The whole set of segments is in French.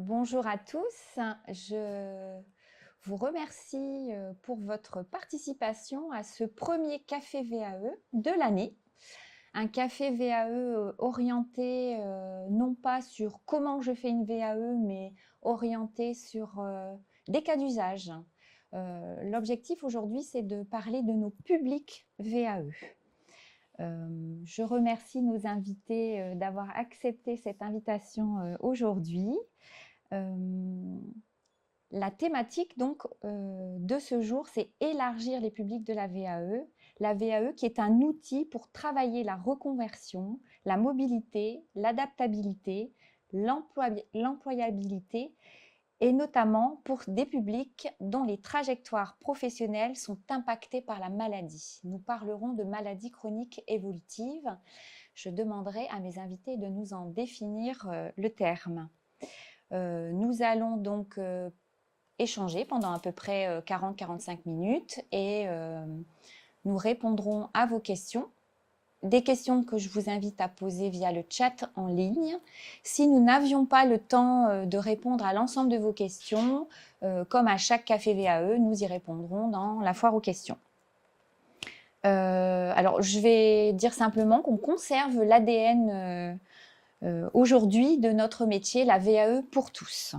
Bonjour à tous, je vous remercie pour votre participation à ce premier café VAE de l'année. Un café VAE orienté non pas sur comment je fais une VAE, mais orienté sur des cas d'usage. L'objectif aujourd'hui, c'est de parler de nos publics VAE. Je remercie nos invités d'avoir accepté cette invitation aujourd'hui. La thématique donc de ce jour, c'est élargir les publics de la VAE. La VAE qui est un outil pour travailler la reconversion, la mobilité, l'adaptabilité, l'employabilité et notamment pour des publics dont les trajectoires professionnelles sont impactées par la maladie. Nous parlerons de maladies chroniques évolutives. Je demanderai à mes invités de nous en définir le terme. Nous allons donc échanger pendant à peu près 40-45 minutes et nous répondrons à vos questions. Des questions que je vous invite à poser via le chat en ligne. Si nous n'avions pas le temps de répondre à l'ensemble de vos questions, comme à chaque café VAE, nous y répondrons dans la foire aux questions. Alors, je vais dire simplement qu'on conserve l'ADN aujourd'hui de notre métier, la VAE pour tous.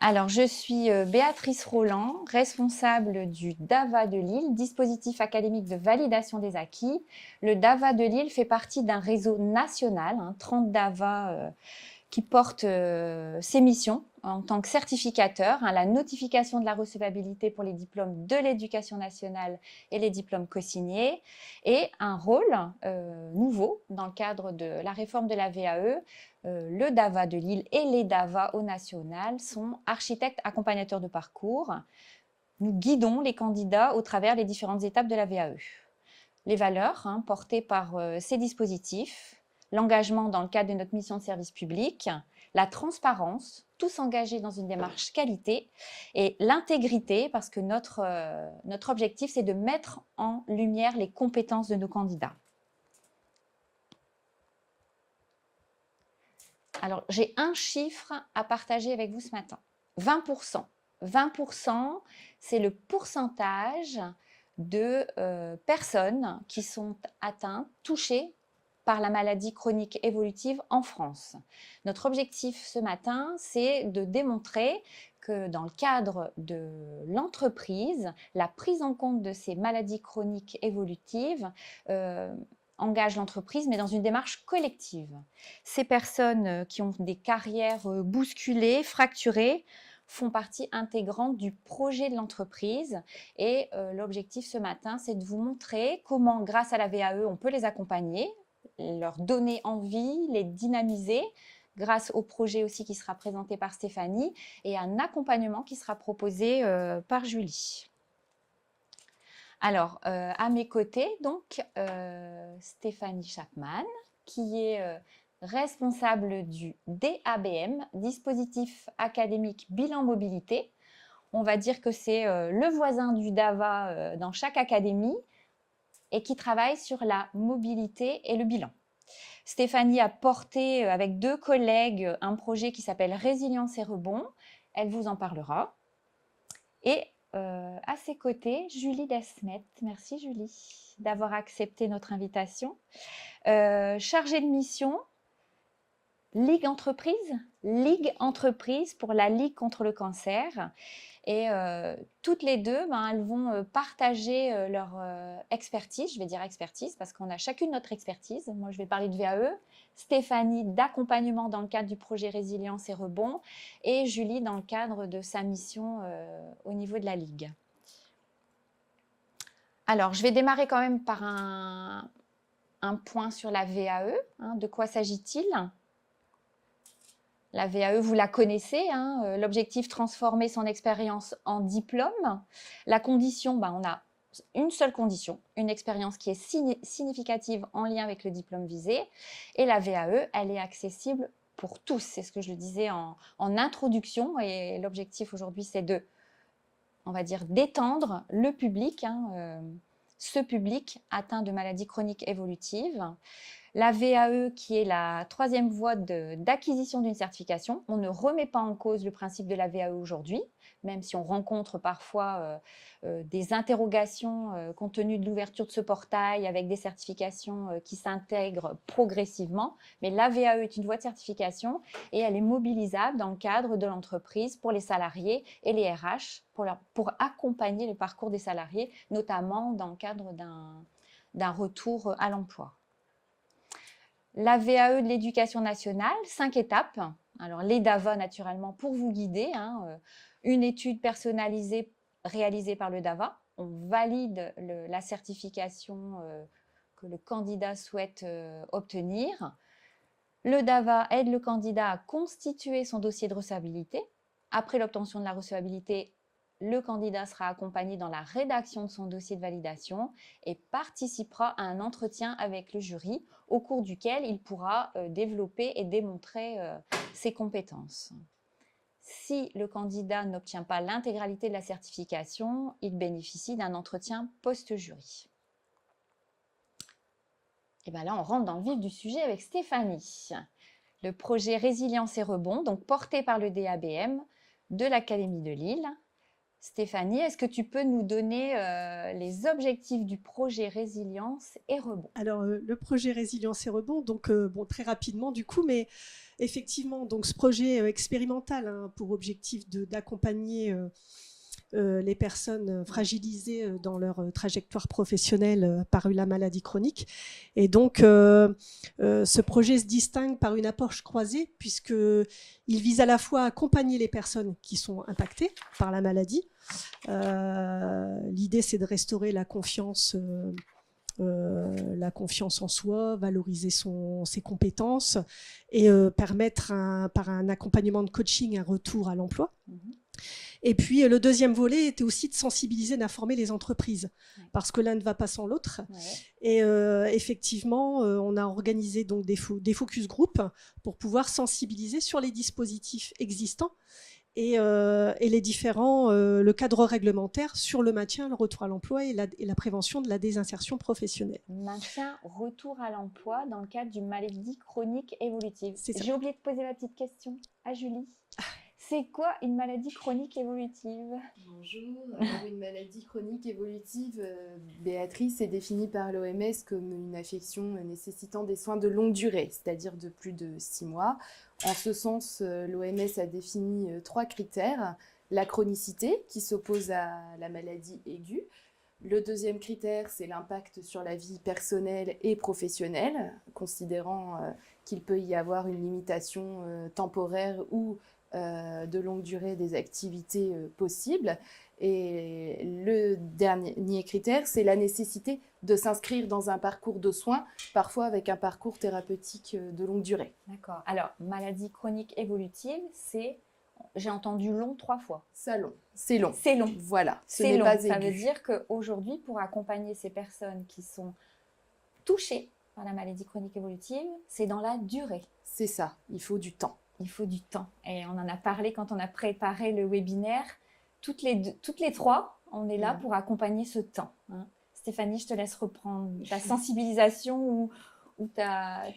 Alors, je suis Béatrice Roland, responsable du DAVA de Lille, dispositif académique de validation des acquis. Le DAVA de Lille fait partie d'un réseau national, 30 DAVA qui portent ses missions en tant que certificateur, la notification de la recevabilité pour les diplômes de l'éducation nationale et les diplômes co-signés, et un rôle nouveau dans le cadre de la réforme de la VAE. Le DAVA de Lille et les DAVA au national sont architectes accompagnateurs de parcours. Nous guidons les candidats au travers des différentes étapes de la VAE. Les valeurs portées par ces dispositifs, l'engagement dans le cadre de notre mission de service public, la transparence, tous engagés dans une démarche qualité, et l'intégrité, parce que notre objectif, c'est de mettre en lumière les compétences de nos candidats. Alors, j'ai un chiffre à partager avec vous ce matin. 20%. 20%, c'est le pourcentage de personnes qui sont atteintes, touchées par la maladie chronique évolutive en France. Notre objectif ce matin, c'est de démontrer que dans le cadre de l'entreprise, la prise en compte de ces maladies chroniques évolutives engage l'entreprise, mais dans une démarche collective. Ces personnes qui ont des carrières bousculées, fracturées, font partie intégrante du projet de l'entreprise. Et l'objectif ce matin, c'est de vous montrer comment, grâce à la VAE, on peut les accompagner, leur donner envie, les dynamiser, grâce au projet aussi qui sera présenté par Stéphanie, et un accompagnement qui sera proposé par Julie. Alors, à mes côtés, donc, Stéphanie Chapman, qui est responsable du DABM, dispositif académique bilan mobilité. On va dire que c'est le voisin du DAVA dans chaque académie et qui travaille sur la mobilité et le bilan. Stéphanie a porté avec 2 collègues un projet qui s'appelle Résilience et rebond. Elle vous en parlera. Et à ses côtés, Julie Desmet. Merci Julie d'avoir accepté notre invitation. Chargée de mission, Ligue Entreprise pour la Ligue contre le cancer. Et toutes les deux, elles vont partager leur expertise. Je vais dire expertise parce qu'on a chacune notre expertise. Moi, je vais parler de VAE, Stéphanie d'accompagnement dans le cadre du projet Résilience et Rebond, et Julie dans le cadre de sa mission au niveau de la Ligue. Alors, je vais démarrer quand même par un point sur la VAE. De quoi s'agit-il ? La VAE, vous la connaissez, l'objectif, transformer son expérience en diplôme. La condition, on a une seule condition, une expérience qui est significative en lien avec le diplôme visé. Et la VAE, elle est accessible pour tous. C'est ce que je le disais en introduction. Et l'objectif aujourd'hui, c'est de, on va dire, d'étendre le public, ce public atteint de maladies chroniques évolutives. La VAE, qui est la troisième voie d'acquisition d'une certification. On ne remet pas en cause le principe de la VAE aujourd'hui, même si on rencontre parfois des interrogations compte tenu de l'ouverture de ce portail avec des certifications qui s'intègrent progressivement. Mais la VAE est une voie de certification et elle est mobilisable dans le cadre de l'entreprise pour les salariés et les RH pour accompagner le parcours des salariés, notamment dans le cadre d'un retour à l'emploi. La VAE de l'éducation nationale, 5 étapes. Alors, les DAVA, naturellement, pour vous guider. Une étude personnalisée réalisée par le DAVA. On valide la certification que le candidat souhaite obtenir. Le DAVA aide le candidat à constituer son dossier de recevabilité. Après l'obtention de la recevabilité, le candidat sera accompagné dans la rédaction de son dossier de validation et participera à un entretien avec le jury au cours duquel il pourra développer et démontrer ses compétences. Si le candidat n'obtient pas l'intégralité de la certification, il bénéficie d'un entretien post-jury. Et bien là, on rentre dans le vif du sujet avec Stéphanie. Le projet Résilience et Rebond, donc porté par le DABM de l'Académie de Lille. Stéphanie, est-ce que tu peux nous donner les objectifs du projet Résilience et Rebond? Alors, le projet Résilience et Rebond, donc très rapidement du coup, mais effectivement, donc ce projet expérimental pour objectif d'accompagner les personnes fragilisées dans leur trajectoire professionnelle par la maladie chronique. Et donc, ce projet se distingue par une approche croisée, puisqu'il vise à la fois à accompagner les personnes qui sont impactées par la maladie. L'idée, c'est de restaurer la confiance en soi, valoriser ses compétences et permettre par un accompagnement de coaching un retour à l'emploi. Et puis le deuxième volet était aussi de sensibiliser, d'informer les entreprises, parce que l'un ne va pas sans l'autre. Et effectivement, on a organisé donc des focus group pour pouvoir sensibiliser sur les dispositifs existants et les différents, le cadre réglementaire sur le maintien, le retour à l'emploi et la prévention de la désinsertion professionnelle. Maintien, retour à l'emploi dans le cadre d'une maladie chronique évolutive. J'ai oublié de poser la petite question à Julie. C'est quoi une maladie chronique évolutive? Bonjour. Alors, une maladie chronique évolutive, Béatrice, est définie par l'OMS comme une affection nécessitant des soins de longue durée, c'est-à-dire de plus de 6 mois. En ce sens, l'OMS a défini 3 critères. La chronicité, qui s'oppose à la maladie aiguë. Le deuxième critère, c'est l'impact sur la vie personnelle et professionnelle, considérant qu'il peut y avoir une limitation temporaire ou de longue durée des activités possibles. Et le dernier critère, c'est la nécessité de s'inscrire dans un parcours de soins, parfois avec un parcours thérapeutique de longue durée. D'accord. Alors, maladie chronique évolutive, c'est, j'ai entendu long 3 fois. C'est long. C'est long. C'est long. Voilà. C'est long. Ça veut dire qu'aujourd'hui, pour accompagner ces personnes qui sont touchées par la maladie chronique évolutive, c'est dans la durée. C'est ça. Il faut du temps. Il faut du temps. Et on en a parlé quand on a préparé le webinaire. Toutes les 3, on est là pour accompagner ce temps. Stéphanie, je te laisse reprendre ta sensibilisation ou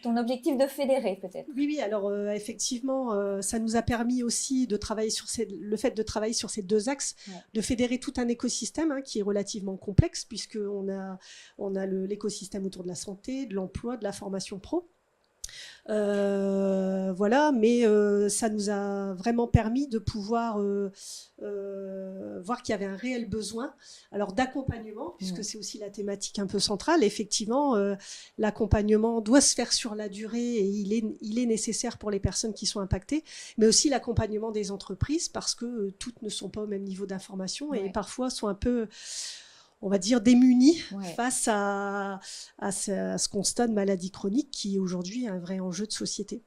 ton objectif de fédérer peut-être. Oui, alors effectivement, ça nous a permis aussi de travailler sur le fait de travailler sur ces 2 axes, de fédérer tout un écosystème qui est relativement complexe, puisqu'on a l'écosystème autour de la santé, de l'emploi, de la formation pro. Voilà, mais ça nous a vraiment permis de pouvoir voir qu'il y avait un réel besoin alors d'accompagnement, puisque c'est aussi la thématique un peu centrale. Effectivement, l'accompagnement doit se faire sur la durée et il est nécessaire pour les personnes qui sont impactées, mais aussi l'accompagnement des entreprises, parce que toutes ne sont pas au même niveau d'information et parfois sont un peu, on va dire, démunis face à ce constat de maladie chronique qui est aujourd'hui un vrai enjeu de société.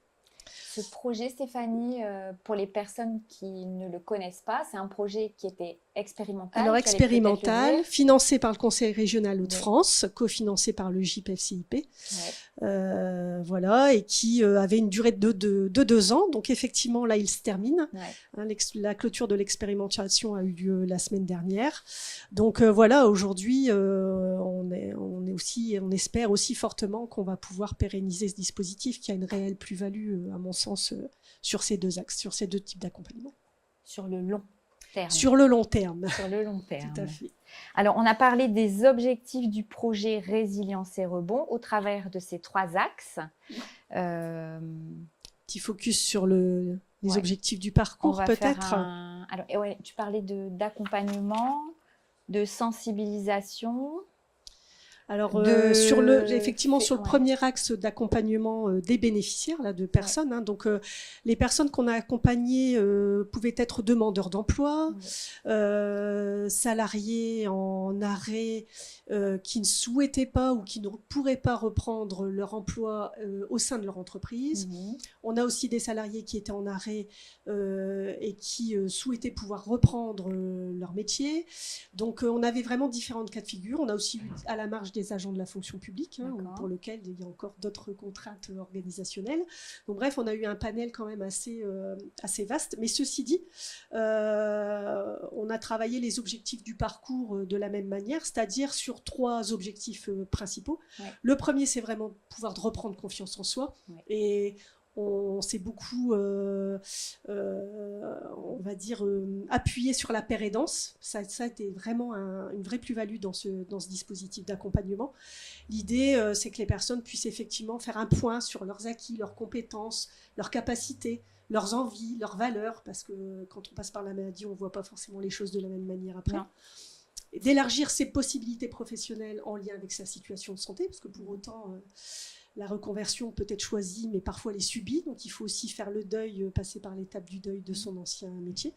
Ce projet, Stéphanie, pour les personnes qui ne le connaissent pas, c'est un projet qui était expérimental. Alors expérimental, financé par le Conseil régional Hauts-de-France, cofinancé par le GIP-FCIP, voilà, et qui avait une durée de 2 ans. Donc effectivement, là, il se termine. La clôture de l'expérimentation a eu lieu la semaine dernière. Donc voilà, aujourd'hui, on espère aussi fortement qu'on va pouvoir pérenniser ce dispositif qui a une réelle plus-value, à mon sens, sur ces 2 axes, sur ces 2 types d'accompagnement. Sur le long terme. Sur le long terme. Sur le long terme. Tout à fait. Alors, on a parlé des objectifs du projet Résilience et Rebond au travers de ces 3 axes. Petit focus sur les objectifs du parcours, peut-être. Alors, tu parlais d'accompagnement, de sensibilisation. Alors, effectivement, sur le premier axe d'accompagnement des bénéficiaires, là, de personnes, donc les personnes qu'on a accompagnées pouvaient être demandeurs d'emploi, salariés en arrêt qui ne souhaitaient pas ou qui ne pourraient pas reprendre leur emploi au sein de leur entreprise. On a aussi des salariés qui étaient en arrêt et qui souhaitaient pouvoir reprendre leur métier. Donc, on avait vraiment différents cas de figure. On a aussi eu à la marge des agents de la fonction publique, pour lequel il y a encore d'autres contraintes organisationnelles. Donc bref, on a eu un panel quand même assez vaste. Mais ceci dit, on a travaillé les objectifs du parcours de la même manière, c'est-à-dire sur 3 objectifs principaux. Le premier, c'est vraiment pouvoir reprendre confiance en soi. Et on s'est beaucoup, on va dire, appuyé sur la paire et danse. Ça a été vraiment une vraie plus-value dans ce dispositif d'accompagnement. L'idée, c'est que les personnes puissent effectivement faire un point sur leurs acquis, leurs compétences, leurs capacités, leurs envies, leurs valeurs, parce que quand on passe par la maladie, on ne voit pas forcément les choses de la même manière après. D'élargir ses possibilités professionnelles en lien avec sa situation de santé, parce que pour autant... la reconversion peut être choisie, mais parfois elle est subie. Donc, il faut aussi faire le deuil, passer par l'étape du deuil de son ancien métier.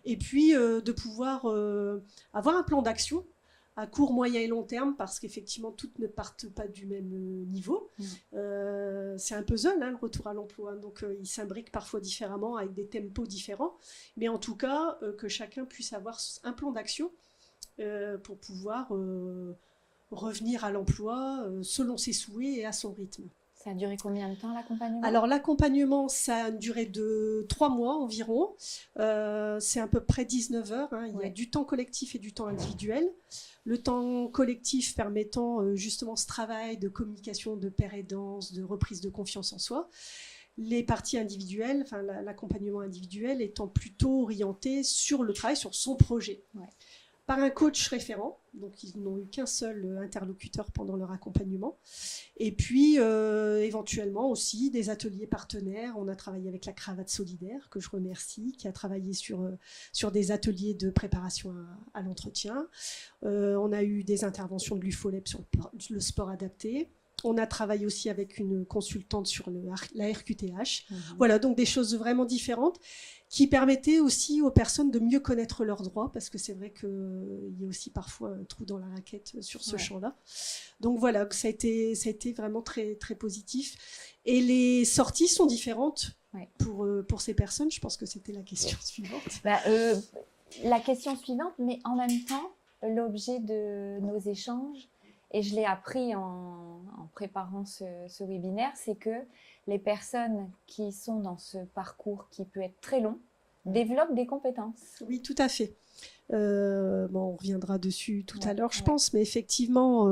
Et puis, de pouvoir avoir un plan d'action à court, moyen et long terme, parce qu'effectivement, toutes ne partent pas du même niveau. C'est un puzzle, le retour à l'emploi. Donc, il s'imbrique parfois différemment, avec des tempos différents. Mais en tout cas, que chacun puisse avoir un plan d'action pour pouvoir... revenir à l'emploi selon ses souhaits et à son rythme. Ça a duré combien de temps l'accompagnement ? Alors l'accompagnement, ça a une durée de 3 mois environ. C'est à peu près 19 heures. Il y a du temps collectif et du temps individuel. Le temps collectif permettant justement ce travail de communication, de paire et danse, de reprise de confiance en soi. Les parties individuelles, enfin l'accompagnement individuel étant plutôt orienté sur le travail, sur son projet. Par un coach référent, donc ils n'ont eu qu'un seul interlocuteur pendant leur accompagnement. Et puis, éventuellement aussi, des ateliers partenaires. On a travaillé avec la Cravate Solidaire, que je remercie, qui a travaillé sur des ateliers de préparation à l'entretien. On a eu des interventions de l'UFOLEP sur le sport adapté. On a travaillé aussi avec une consultante sur la RQTH. Voilà, donc des choses vraiment différentes qui permettaient aussi aux personnes de mieux connaître leurs droits, parce que c'est vrai qu'il y a aussi parfois un trou dans la raquette sur ce champ-là. Donc voilà, ça a été vraiment très, très positif. Et les sorties sont différentes pour ces personnes. Je pense que c'était la question suivante. La question suivante, mais en même temps, l'objet de nos échanges, et je l'ai appris en préparant ce webinaire, c'est que les personnes qui sont dans ce parcours qui peut être très long développent des compétences. Oui, tout à fait. On reviendra dessus tout à l'heure, je pense, mais effectivement,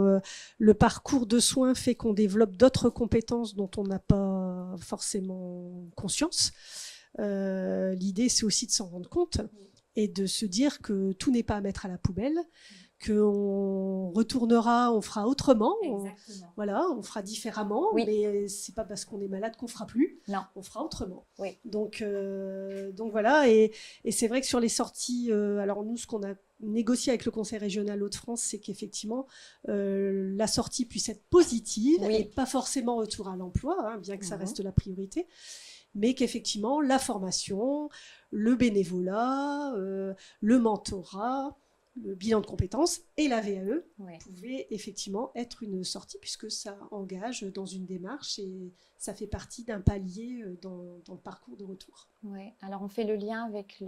le parcours de soins fait qu'on développe d'autres compétences dont on n'a pas forcément conscience. L'idée, c'est aussi de s'en rendre compte et de se dire que tout n'est pas à mettre à la poubelle, qu'on retournera, on fera autrement, on fera différemment, mais c'est pas parce qu'on est malade qu'on fera plus, on fera autrement. Donc voilà, et c'est vrai que sur les sorties, alors nous, ce qu'on a négocié avec le Conseil régional Hauts-de-France, c'est qu'effectivement, la sortie puisse être positive et pas forcément retour à l'emploi, bien que ça reste la priorité, mais qu'effectivement, la formation, le bénévolat, le mentorat, le bilan de compétences et la VAE Ouais. pouvaient effectivement être une sortie, puisque ça engage dans une démarche et ça fait partie d'un palier dans le parcours de retour. Ouais. Alors, on fait le lien avec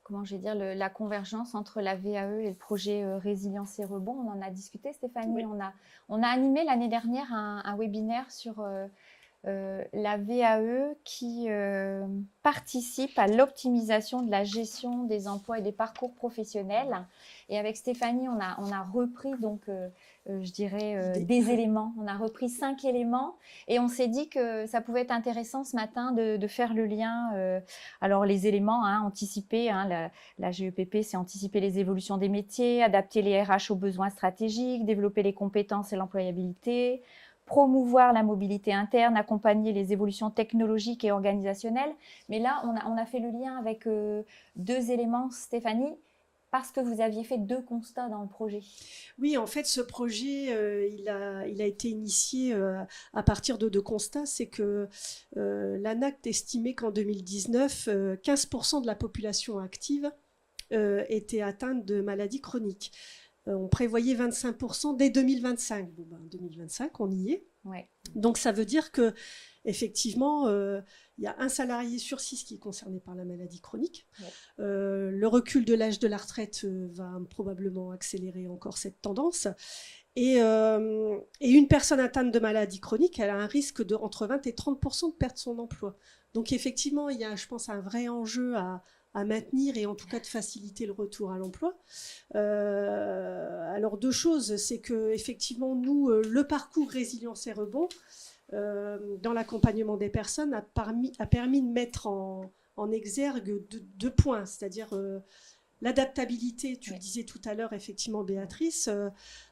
comment je vais dire, la convergence entre la VAE et le projet Résilience et Rebond. On en a discuté, Stéphanie. Oui. On a animé l'année dernière un webinaire sur la VAE qui participe à l'optimisation de la gestion des emplois et des parcours professionnels. Et avec Stéphanie, on a repris donc, je dirais, des éléments. On a repris 5 éléments et on s'est dit que ça pouvait être intéressant ce matin de faire le lien. Alors les éléments, anticiper, la GEPP, c'est anticiper les évolutions des métiers, adapter les RH aux besoins stratégiques, développer les compétences et l'employabilité, promouvoir la mobilité interne, accompagner les évolutions technologiques et organisationnelles. Mais là, on a fait le lien avec 2 éléments, Stéphanie, parce que vous aviez fait 2 constats dans le projet. Oui, en fait, ce projet, il a été initié à partir de 2 constats. C'est que l'ANACT estimait qu'en 2019, 15% de la population active était atteinte de maladies chroniques. On prévoyait 25% dès 2025. Bon, 2025, on y est. Ouais. Donc ça veut dire que effectivement, il y a un salarié sur 6 qui est concerné par la maladie chronique. Ouais. Le recul de l'âge de la retraite va probablement accélérer encore cette tendance. Et une personne atteinte de maladie chronique, elle a un risque de entre 20 et 30% de perdre son emploi. Donc effectivement, il y a, je pense, un vrai enjeu à maintenir et en tout cas de faciliter le retour à l'emploi. Alors 2 choses, c'est que effectivement nous, le parcours Résilience et Rebond, dans l'accompagnement des personnes, a permis de mettre en exergue 2 points, c'est-à-dire l'adaptabilité, tu le disais tout à l'heure, effectivement, Béatrice,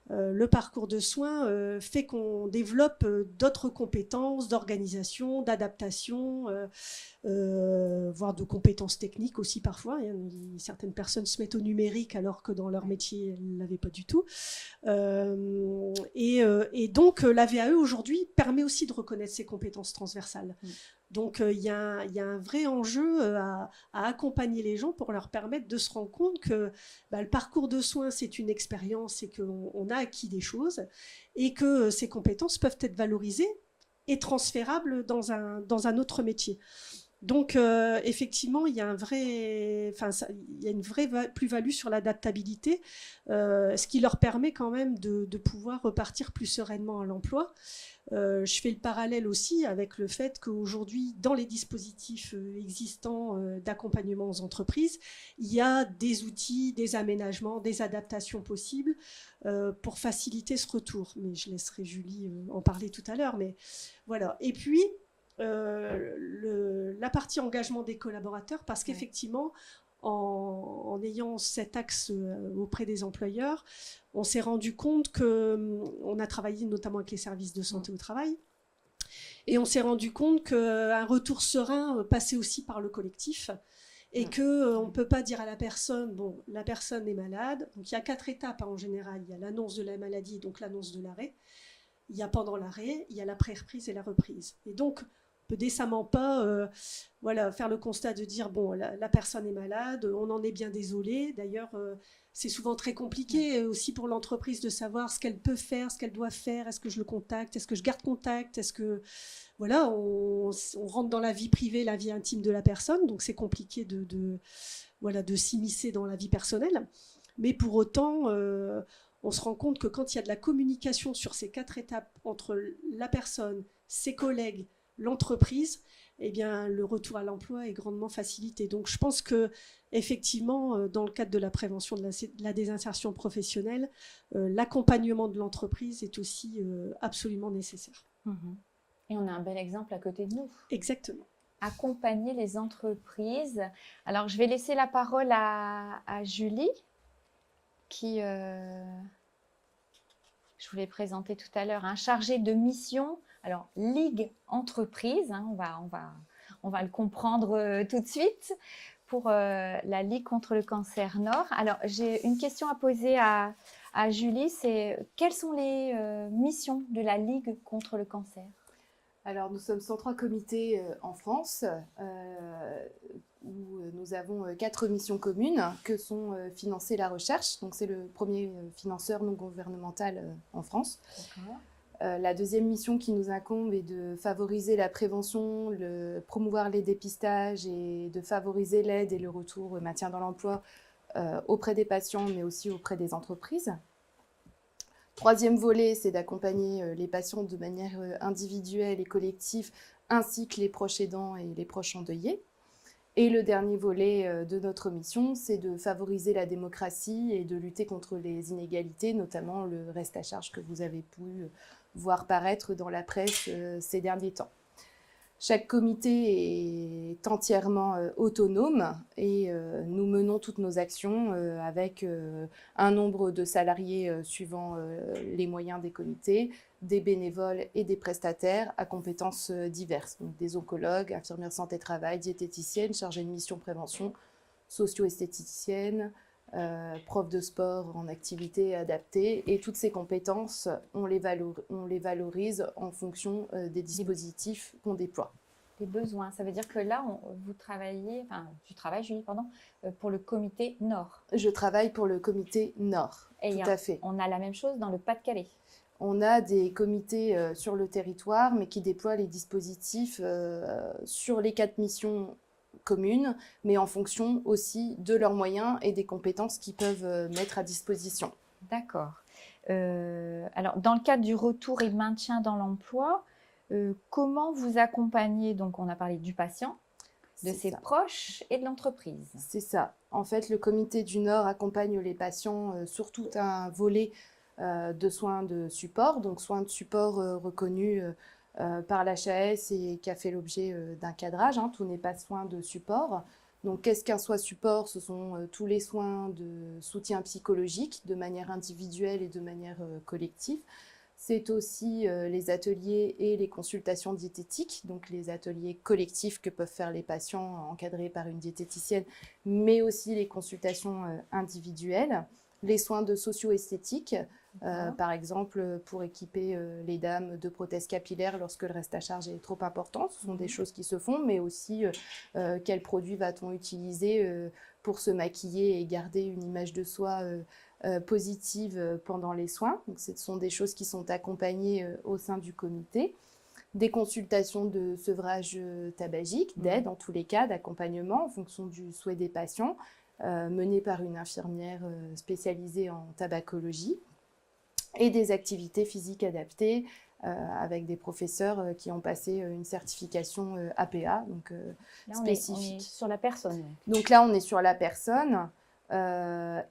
le parcours de soins fait qu'on développe d'autres compétences d'organisation, d'adaptation, voire de compétences techniques aussi parfois. Certaines personnes se mettent au numérique alors que dans leur métier, elles ne l'avaient pas du tout. Et donc, la VAE aujourd'hui permet aussi de reconnaître ces compétences transversales. Donc, il y a un vrai enjeu à accompagner les gens pour leur permettre de se rendre compte que le parcours de soins, c'est une expérience et qu'on a acquis des choses et que ces compétences peuvent être valorisées et transférables dans un autre métier. Donc, effectivement, il y a une vraie plus-value sur l'adaptabilité, ce qui leur permet quand même de pouvoir repartir plus sereinement à l'emploi. Je fais le parallèle aussi avec le fait qu'aujourd'hui, dans les dispositifs existants d'accompagnement aux entreprises, il y a des outils, des aménagements, des adaptations possibles pour faciliter ce retour. Mais je laisserai Julie en parler tout à l'heure. Mais voilà. Et puis, la partie engagement des collaborateurs, parce qu'effectivement, en ayant cet axe auprès des employeurs, on s'est rendu compte qu'on a travaillé notamment avec les services de santé au travail, et on s'est rendu compte qu'un retour serein passait aussi par le collectif, et qu'on ne peut pas dire à la personne, bon, la personne est malade, donc il y a 4 étapes en général, il y a l'annonce de la maladie, donc l'annonce de l'arrêt, il y a pendant l'arrêt, il y a la pré-reprise et la reprise. Et donc, on peut décemment pas faire le constat de dire bon, la personne est malade, on en est bien désolé. D'ailleurs, c'est souvent très compliqué aussi pour l'entreprise de savoir ce qu'elle peut faire, ce qu'elle doit faire. Est-ce que je le contacte? Est-ce que je garde contact? Est-ce que on rentre dans la vie privée, la vie intime de la personne, donc c'est compliqué de s'immiscer dans la vie personnelle. Mais pour autant, on se rend compte que quand il y a de la communication sur ces 4 étapes entre la personne, ses collègues, l'entreprise, eh bien, le retour à l'emploi est grandement facilité. Donc, je pense que effectivement, dans le cadre de la prévention de la désinsertion professionnelle, l'accompagnement de l'entreprise est aussi absolument nécessaire. Et on a un bel exemple à côté de nous. Exactement. Accompagner les entreprises. Alors, je vais laisser la parole à Julie, qui, je vous l'ai présenté tout à l'heure, chargée de mission. Alors, Ligue Entreprise, on va le comprendre tout de suite, pour la Ligue contre le cancer Nord. Alors, j'ai une question à poser à Julie, c'est quelles sont les missions de la Ligue contre le cancer ? Alors, nous sommes 103 comités en France. où nous avons 4 missions communes que sont financer la recherche. Donc c'est le premier financeur non gouvernemental en France. La deuxième mission qui nous incombe est de favoriser la prévention, promouvoir les dépistages et de favoriser l'aide et le retour au maintien dans l'emploi auprès des patients, mais aussi auprès des entreprises. Troisième volet, c'est d'accompagner les patients de manière individuelle et collective, ainsi que les proches aidants et les proches endeuillés. Et le dernier volet de notre mission, c'est de favoriser la démocratie et de lutter contre les inégalités, notamment le reste à charge que vous avez pu voir paraître dans la presse ces derniers temps. Chaque comité est entièrement autonome et nous menons toutes nos actions avec un nombre de salariés suivant les moyens des comités, des bénévoles et des prestataires à compétences diverses. Donc des oncologues, infirmières santé-travail, diététiciennes, chargées de mission prévention, socio-esthéticiennes, profs de sport en activité adaptée. Et toutes ces compétences, on les valorise en fonction des dispositifs qu'on déploie. Les besoins, ça veut dire que là, vous travaillez, enfin, tu travailles, Julie, pardon, pour le comité Nord. Je travaille pour le comité Nord, tout à fait. On a la même chose dans le Pas-de-Calais. On a des comités sur le territoire, mais qui déploient les dispositifs sur les 4 missions communes, mais en fonction aussi de leurs moyens et des compétences qu'ils peuvent mettre à disposition. D'accord. Alors, dans le cadre du retour et maintien dans l'emploi, comment vous accompagnez, donc on a parlé du patient, de ses proches et de l'entreprise? C'est ça. En fait, le comité du Nord accompagne les patients sur tout un volet de soins de support, donc soins de support reconnus par l'HAS et qui a fait l'objet d'un cadrage. Tout n'est pas soins de support. Donc, qu'est-ce qu'un soin support? Ce sont tous les soins de soutien psychologique de manière individuelle et de manière collective. C'est aussi les ateliers et les consultations diététiques, donc les ateliers collectifs que peuvent faire les patients encadrés par une diététicienne, mais aussi les consultations individuelles. Les soins de socio-esthétique, par exemple, pour équiper les dames de prothèses capillaires lorsque le reste à charge est trop important. Ce sont des choses qui se font, mais aussi quels produits va-t-on utiliser pour se maquiller et garder une image de soi positive pendant les soins. Donc, ce sont des choses qui sont accompagnées au sein du comité. Des consultations de sevrage tabagique, d'aide en tous les cas, d'accompagnement en fonction du souhait des patients, menées par une infirmière spécialisée en tabacologie, et des activités physiques adaptées avec des professeurs qui ont passé une certification APA, donc là, spécifique. On est sur la personne. Donc là, on est sur la personne.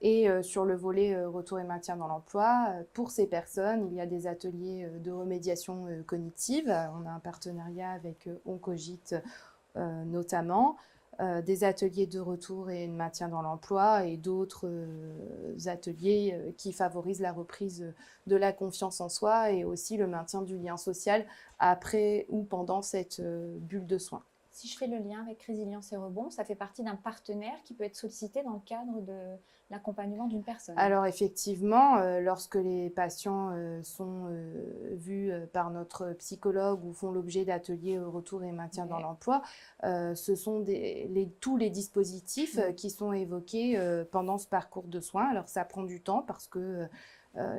Et sur le volet retour et maintien dans l'emploi, pour ces personnes, il y a des ateliers de remédiation cognitive. On a un partenariat avec Oncogite notamment, des ateliers de retour et de maintien dans l'emploi et d'autres ateliers qui favorisent la reprise de la confiance en soi et aussi le maintien du lien social après ou pendant cette bulle de soins. Si je fais le lien avec Résilience et Rebond, ça fait partie d'un partenaire qui peut être sollicité dans le cadre de l'accompagnement d'une personne. Alors effectivement, lorsque les patients sont vus par notre psychologue ou font l'objet d'ateliers retour et maintien dans l'emploi, ce sont tous les dispositifs qui sont évoqués pendant ce parcours de soins. Alors ça prend du temps parce que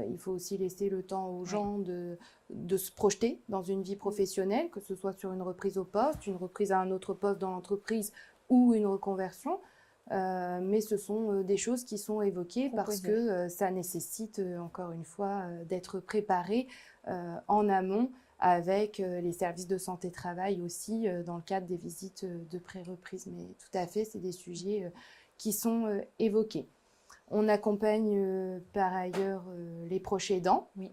il faut aussi laisser le temps aux gens de se projeter dans une vie professionnelle, que ce soit sur une reprise au poste, une reprise à un autre poste dans l'entreprise ou une reconversion. Mais ce sont des choses qui sont évoquées parce que ça nécessite, encore une fois, d'être préparé en amont avec les services de santé-travail aussi dans le cadre des visites de pré-reprise. Mais tout à fait, c'est des sujets qui sont évoqués. On accompagne par ailleurs les proches aidants. Oui.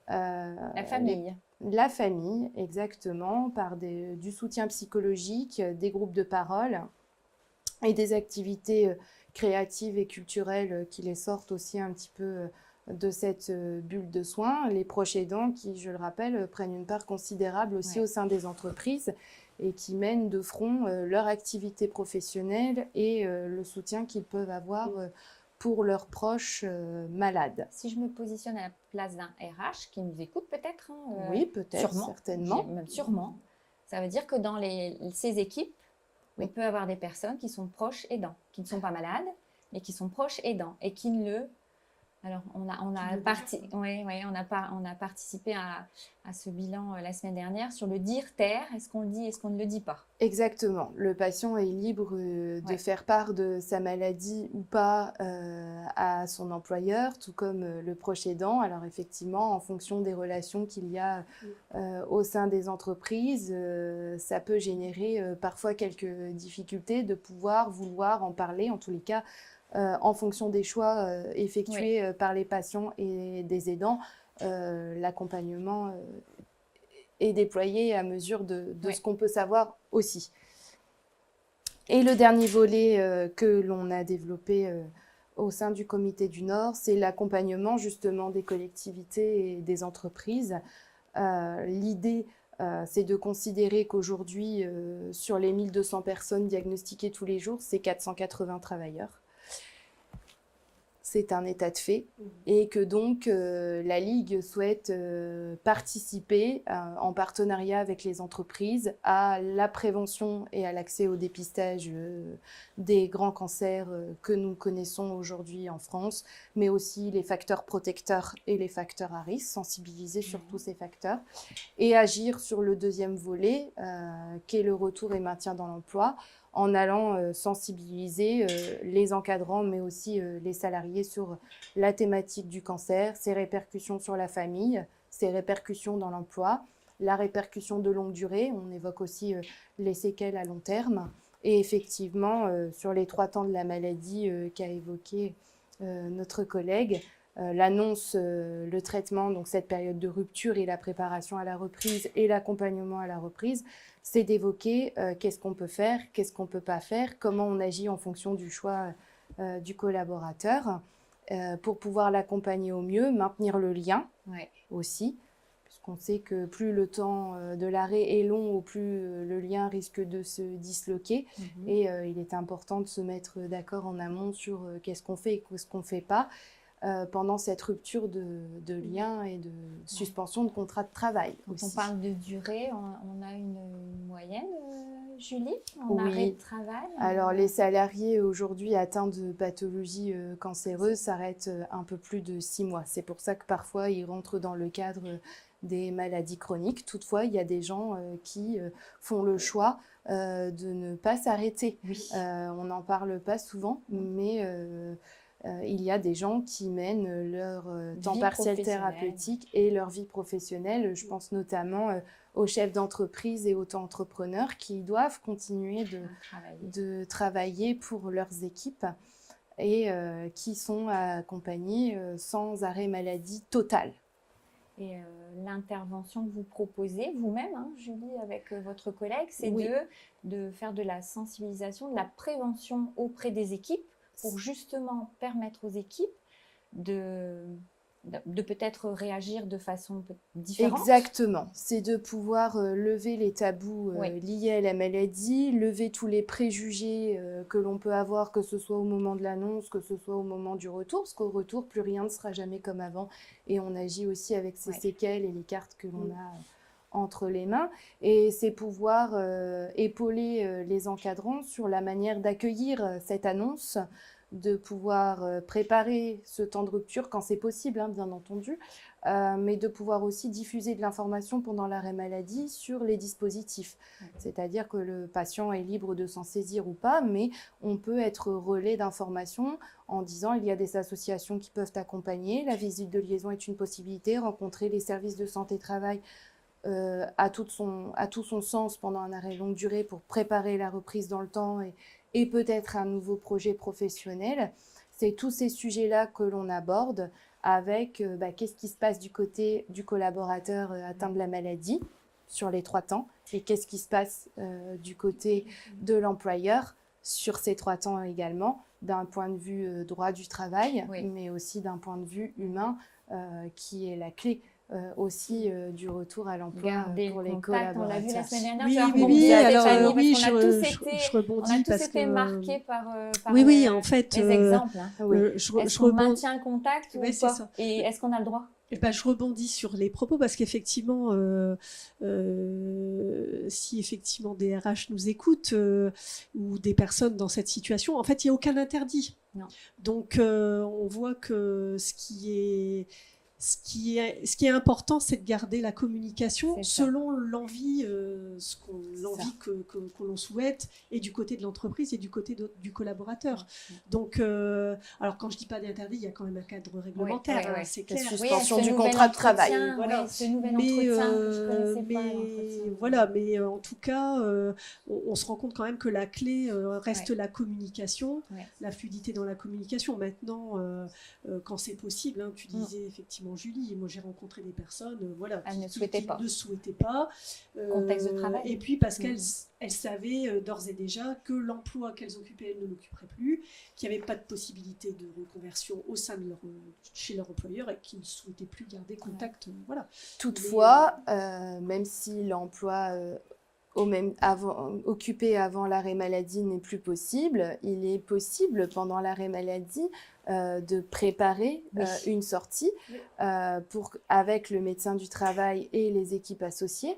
La famille. La famille, exactement, par du soutien psychologique, des groupes de parole et des activités créatives et culturelles qui les sortent aussi un petit peu de cette bulle de soins. Les proches aidants qui, je le rappelle, prennent une part considérable aussi au sein des entreprises et qui mènent de front leur activité professionnelle et le soutien qu'ils peuvent avoir pour leurs proches malades. Si je me positionne à la place d'un RH qui nous écoute peut-être oui, peut-être, certainement. Même sûrement. Ça veut dire que dans ces équipes, On peut avoir des personnes qui sont proches aidants, qui ne sont pas malades, mais qui sont proches aidants et qui ne le... Alors, on a participé à ce bilan la semaine dernière sur le dire-taire. Est-ce qu'on le dit, est-ce qu'on ne le dit pas? Exactement. Le patient est libre de faire part de sa maladie ou pas à son employeur, tout comme le proche aidant. Alors effectivement, en fonction des relations qu'il y a au sein des entreprises, ça peut générer parfois quelques difficultés de vouloir en parler, en tous les cas, en fonction des choix effectués par les patients et des aidants. L'accompagnement est déployé à mesure de ce qu'on peut savoir aussi. Et le dernier volet que l'on a développé au sein du Comité du Nord, c'est l'accompagnement justement des collectivités et des entreprises. L'idée, c'est de considérer qu'aujourd'hui, sur les 1200 personnes diagnostiquées tous les jours, c'est 480 travailleurs. C'est un état de fait et que donc la Ligue souhaite participer en partenariat avec les entreprises à la prévention et à l'accès au dépistage des grands cancers que nous connaissons aujourd'hui en France, mais aussi les facteurs protecteurs et les facteurs à risque, sensibiliser sur tous ces facteurs et agir sur le deuxième volet qui est le retour et maintien dans l'emploi, en allant sensibiliser les encadrants, mais aussi les salariés sur la thématique du cancer, ses répercussions sur la famille, ses répercussions dans l'emploi, la répercussion de longue durée. On évoque aussi les séquelles à long terme. Et effectivement, sur les 3 temps de la maladie qu'a évoqué notre collègue, l'annonce, le traitement, donc cette période de rupture et la préparation à la reprise et l'accompagnement à la reprise, c'est d'évoquer qu'est-ce qu'on peut faire, qu'est-ce qu'on ne peut pas faire, comment on agit en fonction du choix du collaborateur pour pouvoir l'accompagner au mieux, maintenir le lien aussi, puisqu'on sait que plus le temps de l'arrêt est long, au plus le lien risque de se disloquer. Et il est important de se mettre d'accord en amont sur qu'est-ce qu'on fait et qu'est-ce qu'on ne fait pas. Pendant cette rupture de lien et de suspension de contrat de travail. Quand on parle de durée, on a une moyenne, Julie, en arrêt de travail? Alors, les salariés aujourd'hui atteints de pathologies cancéreuses s'arrêtent un peu plus de 6 mois. C'est pour ça que parfois, ils rentrent dans le cadre des maladies chroniques. Toutefois, il y a des gens qui font le choix de ne pas s'arrêter. On n'en parle pas souvent, mais... il y a des gens qui mènent leur temps partiel thérapeutique et leur vie professionnelle. Je pense notamment aux chefs d'entreprise et aux entrepreneurs qui doivent continuer de travailler pour leurs équipes et qui sont accompagnés sans arrêt maladie total. Et l'intervention que vous proposez vous-même, Julie, avec votre collègue, c'est de faire de la sensibilisation, de la prévention auprès des équipes, pour justement permettre aux équipes de peut-être réagir de façon différente. Exactement, c'est de pouvoir lever les tabous liés à la maladie, lever tous les préjugés que l'on peut avoir, que ce soit au moment de l'annonce, que ce soit au moment du retour, parce qu'au retour, plus rien ne sera jamais comme avant, et on agit aussi avec ces séquelles et les cartes que l'on a entre les mains, et c'est pouvoir épauler les encadrants sur la manière d'accueillir cette annonce, de pouvoir préparer ce temps de rupture quand c'est possible, bien entendu, mais de pouvoir aussi diffuser de l'information pendant l'arrêt maladie sur les dispositifs. C'est-à-dire que le patient est libre de s'en saisir ou pas, mais on peut être relais d'information en disant il y a des associations qui peuvent accompagner, la visite de liaison est une possibilité, rencontrer les services de santé-travail à tout son sens pendant un arrêt longue durée pour préparer la reprise dans le temps et peut-être un nouveau projet professionnel. C'est tous ces sujets-là que l'on aborde avec qu'est-ce qui se passe du côté du collaborateur atteint de la maladie sur les 3 temps et qu'est-ce qui se passe du côté de l'employeur sur ces 3 temps également, d'un point de vue droit du travail, mais aussi d'un point de vue humain qui est la clé aussi du retour à l'emploi pour les collaborateurs. On l'a vu la semaine dernière. Alors je rebondis parce que marqués par en fait, les exemples. je est-ce qu'on maintient le contact ou pas? Ça. Et est-ce qu'on a le droit? Eh ben, je rebondis sur les propos parce qu'effectivement, si effectivement des RH nous écoutent ou des personnes dans cette situation, en fait, il n'y a aucun interdit. Non. Donc, on voit que ce qui est important, c'est de garder la communication selon l'envie, l'envie que l'on souhaite, et du côté de l'entreprise et du côté du collaborateur. Donc, alors quand je dis pas d'interdit, il y a quand même un cadre réglementaire, c'est clair. La suspension du contrat de travail. Voilà. Ce nouvel entretien que je connaissais pas. Voilà, mais en tout cas, on se rend compte quand même que la clé reste la communication, la fluidité dans la communication. Maintenant, quand c'est possible, tu disais effectivement Julie, moi j'ai rencontré des personnes qui ne souhaitaient pas. Contexte de travail. Et puis parce qu'elles savaient d'ores et déjà que l'emploi qu'elles occupaient, elles ne l'occuperaient plus, qu'il n'y avait pas de possibilité de reconversion au sein de chez leur employeur et qu'ils ne souhaitaient plus garder contact. Voilà. Toutefois, même si l'emploi occupé avant l'arrêt maladie n'est plus possible, il est possible pendant l'arrêt maladie de préparer une sortie avec le médecin du travail et les équipes associées,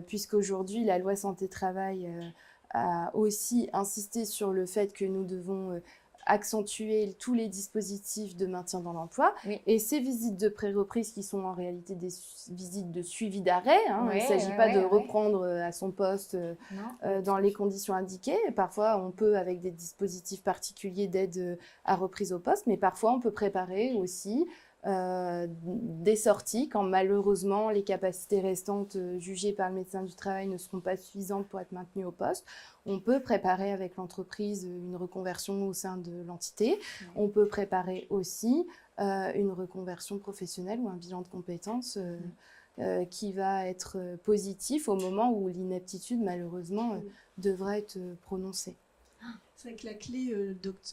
puisqu'aujourd'hui la loi santé-travail a aussi insisté sur le fait que nous devons accentuer tous les dispositifs de maintien dans l'emploi. Et ces visites de pré-reprise qui sont en réalité des visites de suivi d'arrêt, il ne s'agit pas de reprendre à son poste dans les conditions indiquées. Parfois, on peut, avec des dispositifs particuliers d'aide à reprise au poste, mais parfois, on peut préparer aussi des sorties quand malheureusement les capacités restantes jugées par le médecin du travail ne seront pas suffisantes pour être maintenues au poste. On peut préparer avec l'entreprise une reconversion au sein de l'entité. On peut préparer aussi une reconversion professionnelle ou un bilan de compétences qui va être positif au moment où l'inaptitude malheureusement devra être prononcée. C'est vrai que la clé,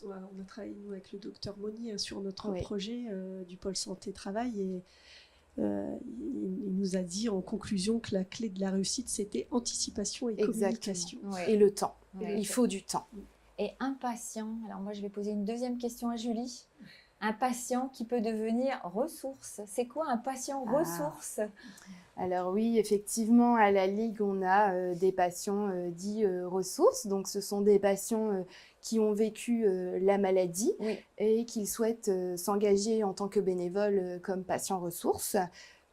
on a travaillé nous, avec le docteur Monnier sur notre projet du pôle santé-travail et il nous a dit en conclusion que la clé de la réussite, c'était anticipation et communication. Et le temps. Il faut du temps. Et un patient, alors moi je vais poser une deuxième question à Julie. Un patient qui peut devenir ressource. C'est quoi un patient ressource ? Alors oui, effectivement, à la Ligue, on a des patients dits ressources. Donc, ce sont des patients qui ont vécu la maladie et qui souhaitent s'engager en tant que bénévoles comme patients ressources.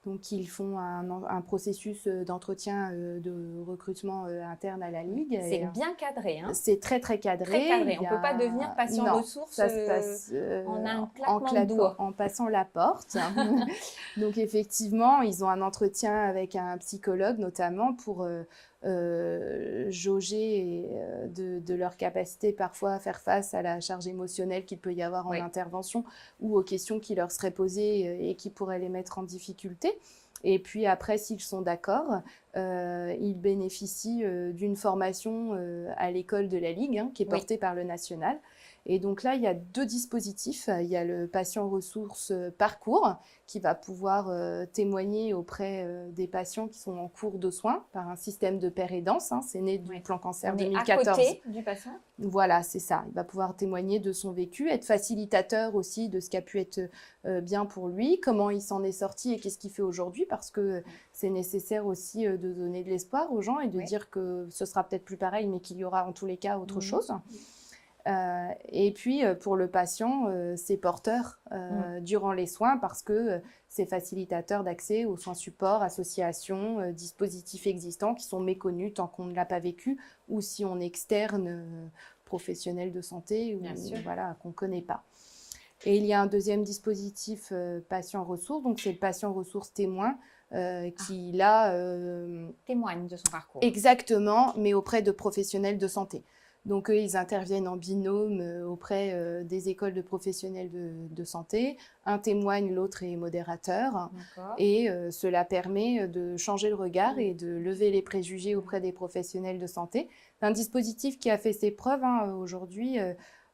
Donc, ils font un processus d'entretien de recrutement interne à la Ligue. C'est bien cadré. C'est très, très cadré. Très cadré. On ne peut pas devenir patient ressource ça se passe, en un claquement de doigts. En passant la porte. Donc, effectivement, ils ont un entretien avec un psychologue, notamment, pour jauger de leur capacité parfois à faire face à la charge émotionnelle qu'il peut y avoir en intervention ou aux questions qui leur seraient posées et qui pourraient les mettre en difficulté. Et puis après, s'ils sont d'accord, ils bénéficient d'une formation à l'école de la Ligue, qui est portée par le national. Et donc là, il y a deux dispositifs. Il y a le patient ressources parcours qui va pouvoir témoigner auprès des patients qui sont en cours de soins par un système de pair aidance. C'est né du plan cancer 2014. À côté du patient. Voilà, c'est ça. Il va pouvoir témoigner de son vécu, être facilitateur aussi de ce qui a pu être bien pour lui, comment il s'en est sorti et qu'est-ce qu'il fait aujourd'hui, parce que c'est nécessaire aussi de donner de l'espoir aux gens et de dire que ce sera peut-être plus pareil, mais qu'il y aura en tous les cas autre chose. Et puis pour le patient, c'est porteur durant les soins parce que c'est facilitateur d'accès aux soins supports, associations, dispositifs existants qui sont méconnus tant qu'on ne l'a pas vécu ou si on est externe professionnel de santé ou voilà, qu'on ne connaît pas. Et il y a un deuxième dispositif patient ressource, donc c'est le patient ressource témoin qui là témoigne de son parcours. Exactement, mais auprès de professionnels de santé. Donc, eux, ils interviennent en binôme auprès des écoles de professionnels de santé. Un témoigne, l'autre est modérateur. Et cela permet de changer le regard et de lever les préjugés auprès des professionnels de santé. C'est un dispositif qui a fait ses preuves. Aujourd'hui,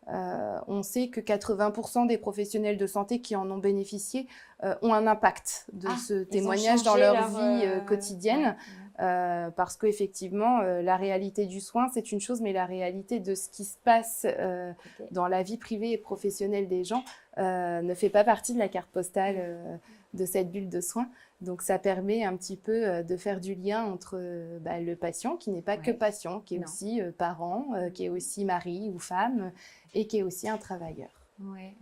on sait que 80% des professionnels de santé qui en ont bénéficié ont un impact de ce témoignage dans leur vie quotidienne. Parce qu'effectivement, la réalité du soin, c'est une chose, mais la réalité de ce qui se passe dans la vie privée et professionnelle des gens ne fait pas partie de la carte postale de cette bulle de soins. Donc ça permet un petit peu de faire du lien entre le patient, qui n'est pas que patient, qui est aussi parent, qui est aussi mari ou femme, et qui est aussi un travailleur. Ouais.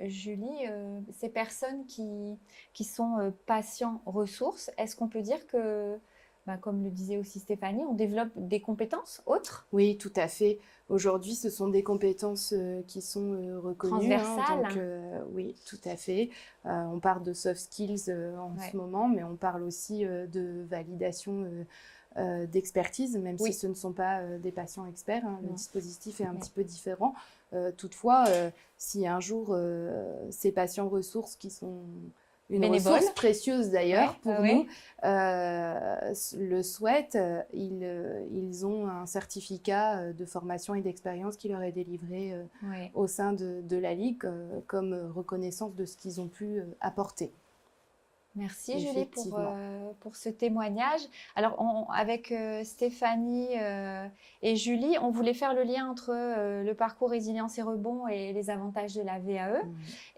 Julie, ces personnes qui sont patients ressources, est-ce qu'on peut dire que, comme le disait aussi Stéphanie, on développe des compétences autres? Oui, tout à fait. Aujourd'hui, ce sont des compétences qui sont reconnues. Transversales. Oui, tout à fait. On parle de soft skills en ce moment, mais on parle aussi de validation d'expertise, même si ce ne sont pas des patients experts. Le dispositif est un petit peu différent. Toutefois, si un jour ces patients ressources qui sont une ressource précieuse d'ailleurs pour nous, le souhaitent, ils ont un certificat de formation et d'expérience qui leur est délivré au sein de la Ligue comme reconnaissance de ce qu'ils ont pu apporter. Merci Julie pour ce témoignage. Alors avec Stéphanie et Julie, on voulait faire le lien entre le parcours résilience et rebond et les avantages de la VAE.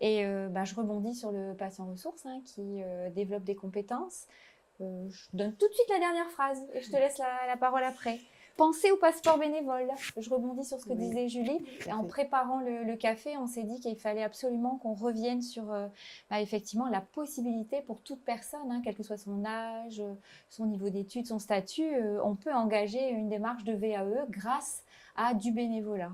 Et je rebondis sur le patient ressource qui développe des compétences. Je donne tout de suite la dernière phrase et je te laisse la parole après. Penser au passeport bénévole. Je rebondis sur ce que disait Julie. Et en préparant le café, on s'est dit qu'il fallait absolument qu'on revienne sur effectivement la possibilité pour toute personne, quel que soit son âge, son niveau d'études, son statut, on peut engager une démarche de VAE grâce à du bénévolat.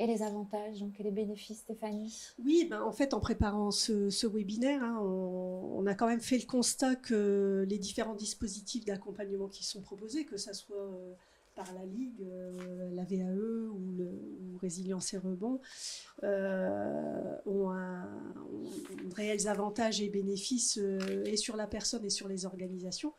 Et les avantages, donc, et les bénéfices, Stéphanie? Oui, en fait, en préparant ce webinaire, on a quand même fait le constat que les différents dispositifs d'accompagnement qui sont proposés, que ce soit par la Ligue, la VAE ou Résilience et Rebond, ont de réels avantages et bénéfices et sur la personne et sur les organisations.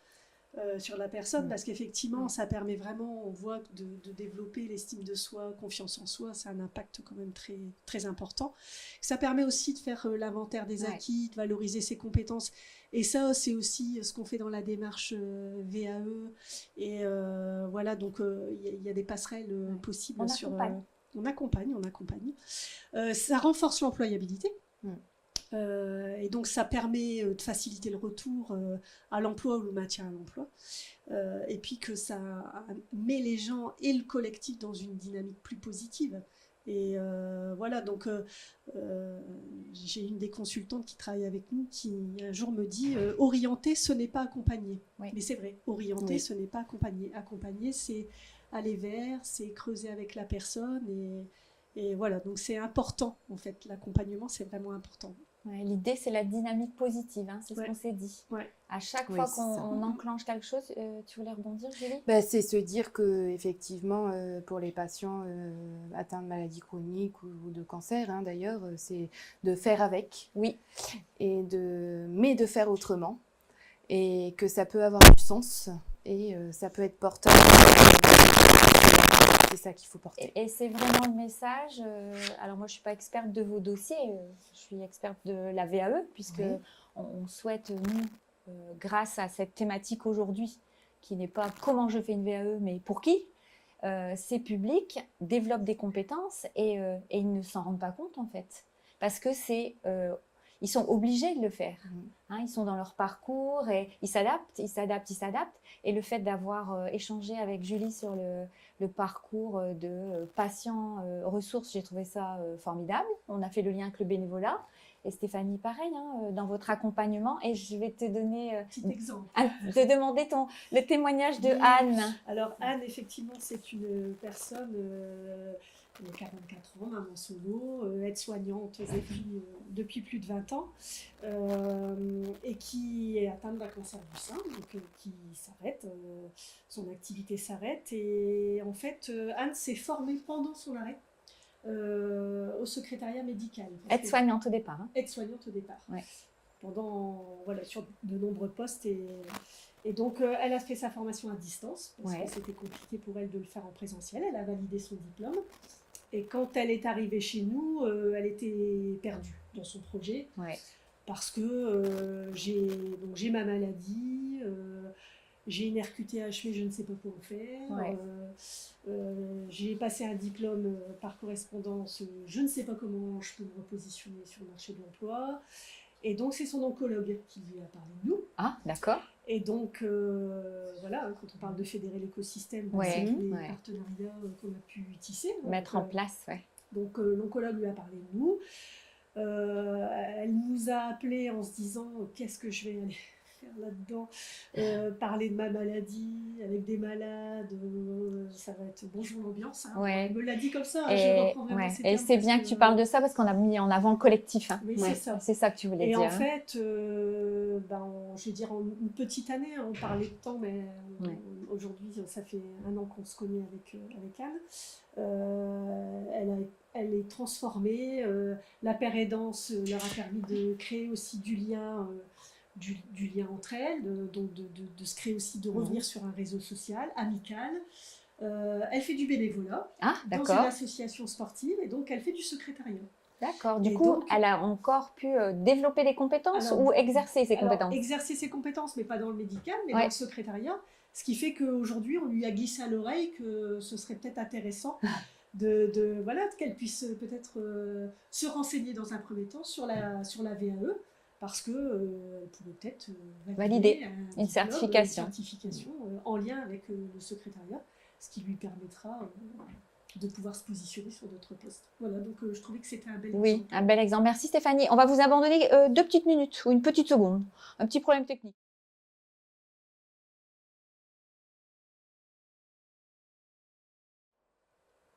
Sur la personne, parce qu'effectivement, ça permet vraiment, on voit, de développer l'estime de soi, confiance en soi, c'est un impact quand même très, très important. Ça permet aussi de faire l'inventaire des acquis, de valoriser ses compétences, et ça, c'est aussi ce qu'on fait dans la démarche VAE, et voilà, donc il y a des passerelles possibles. On accompagne. Ça renforce l'employabilité. Et donc ça permet de faciliter le retour à l'emploi ou le maintien à l'emploi, et puis que ça met les gens et le collectif dans une dynamique plus positive. Et voilà, donc j'ai une des consultantes qui travaille avec nous qui un jour me dit orienter, ce n'est pas accompagner. Mais c'est vrai, orienter, ce n'est pas accompagner. Accompagner, c'est aller vers, c'est creuser avec la personne, et voilà, donc c'est important en fait, l'accompagnement c'est vraiment important. L'idée, c'est la dynamique positive, c'est ce qu'on s'est dit. À chaque fois qu'on enclenche quelque chose, tu voulais rebondir, Julie? C'est se dire qu'effectivement, pour les patients atteints de maladies chroniques ou de cancer, d'ailleurs, c'est de faire avec, mais de faire autrement, et que ça peut avoir du sens, et ça peut être porteur. C'est ça qu'il faut porter. Et c'est vraiment le message. Alors moi, je ne suis pas experte de vos dossiers, je suis experte de la VAE, puisque on souhaite, nous, grâce à cette thématique aujourd'hui, qui n'est pas comment je fais une VAE, mais pour qui, ces publics développent des compétences et ils ne s'en rendent pas compte, en fait. Parce que ils sont obligés de le faire. Ils sont dans leur parcours et ils s'adaptent. Et le fait d'avoir échangé avec Julie sur le parcours de patients ressources, j'ai trouvé ça formidable. On a fait le lien avec le bénévolat. Et Stéphanie, pareil, dans votre accompagnement. Et je vais te donner... Petit exemple. Te demander le témoignage de Anne. Alors Anne, effectivement, c'est une personne... 44 ans, maman solo, aide-soignante depuis plus de 20 ans, et qui est atteinte d'un cancer du sein, donc qui s'arrête, son activité s'arrête, et en fait Anne s'est formée pendant son arrêt au secrétariat médical. Aide-soignante au départ. Aide-soignante au départ. Sur de nombreux postes, et donc elle a fait sa formation à distance, parce que c'était compliqué pour elle de le faire en présentiel. Elle a validé son diplôme. Et quand elle est arrivée chez nous, elle était perdue dans son projet, parce que j'ai ma maladie, j'ai une RQTH, mais je ne sais pas quoi en faire, j'ai passé un diplôme par correspondance, je ne sais pas comment je peux me repositionner sur le marché de l'emploi, Et donc, c'est son oncologue qui lui a parlé de nous. Ah, d'accord. Et donc, voilà, quand on parle de fédérer l'écosystème, Ouais, c'est tous les ouais. partenariats qu'on a pu tisser. Mettre en place, ouais. Donc, l'oncologue lui a parlé de nous. Elle nous a appelés en se disant qu'est-ce que je vais aller faire là-dedans, parler de ma maladie avec des malades, ça va être bonjour l'ambiance. Hein. Ouais. Elle me l'a dit comme ça, Et, je reprends vraiment ces termes. Et c'est bien que tu parles de ça parce qu'on a mis en avant le collectif. Hein. Oui, Ouais. C'est ça que tu voulais dire. Et en fait, je vais dire en une petite année, hein, on parlait de temps, mais aujourd'hui, ça fait 1 an qu'on se connaît avec Anne. Elle est transformée. La pérédance leur a permis de créer aussi du lien entre elles, de se créer aussi, de revenir sur un réseau social, amical. Elle fait du bénévolat dans une association sportive et donc elle fait du secrétariat. D'accord. Du coup, elle a encore pu développer des compétences ou exercer ses compétences? Exercer ses compétences, mais pas dans le médical, mais dans le secrétariat. Ce qui fait qu'aujourd'hui, on lui a glissé à l'oreille que ce serait peut-être intéressant qu'elle puisse peut-être se renseigner dans un premier temps sur la VAE, parce qu'elle pourrait peut-être valider une certification, en lien avec le secrétariat, ce qui lui permettra de pouvoir se positionner sur d'autres postes. Voilà, donc je trouvais que c'était un bel exemple. Oui, un bel exemple. Merci Stéphanie. On va vous abandonner 2 petites minutes ou une petite seconde. Un petit problème technique.